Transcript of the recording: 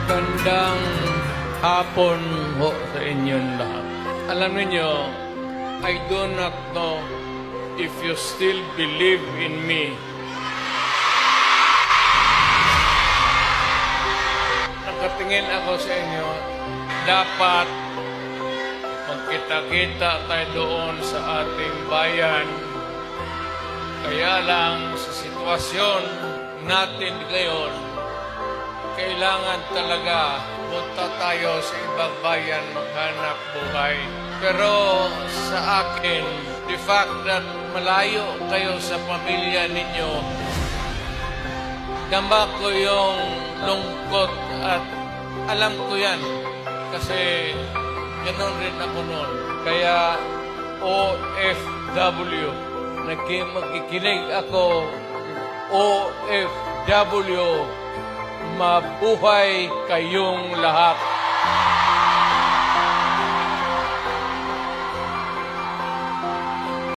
Magandang hapon ho sa inyong lahat. Alam niyo, I do not know if you still believe in me. Nakatingin ako sa inyo, dapat magkita-kita tayo doon sa ating bayan. Kaya lang sa sitwasyon natin ngayon, kailangan talaga punta tayo sa ibang bayan maghanap buhay. Pero sa akin, the fact that malayo kayo sa pamilya ninyo, dama ko yung lungkot at alam ko yan. Kasi ganoon rin ako noon. Kaya OFW, magkikinig ako, OFW, mabuhay kayong lahat.